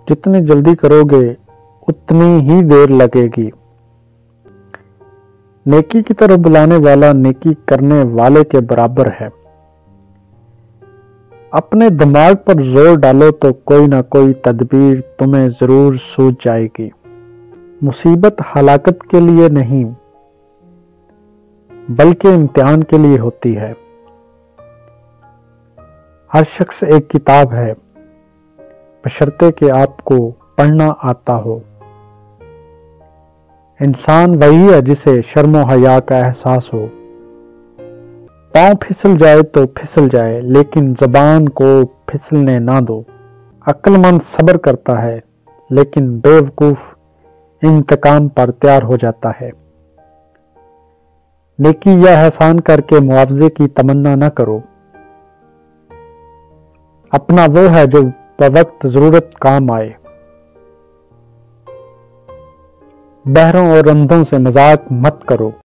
جتنی جلدی کرو گے اتنی ہی دیر لگے گی۔ نیکی کی طرف بلانے والا نیکی کرنے والے کے برابر ہے۔ اپنے دماغ پر زور ڈالو تو کوئی نہ کوئی تدبیر تمہیں ضرور سوجھ جائے گی۔ مصیبت ہلاکت کے لیے نہیں بلکہ امتحان کے لیے ہوتی ہے۔ ہر شخص ایک کتاب ہے بشرطے کہ آپ کو پڑھنا آتا ہو۔ انسان وہی ہے جسے شرم و حیا کا احساس ہو۔ پاؤں پھسل جائے تو پھسل جائے لیکن زبان کو پھسلنے نہ دو۔ عقل مند صبر کرتا ہے لیکن بے وقوف انتقام پر تیار ہو جاتا ہے۔ نیکی یا احسان کر کے معاوضے کی تمنا نہ کرو۔ اپنا وہ ہے جو بوقت ضرورت کام آئے۔ بہروں اور اندھوں سے مذاق مت کرو۔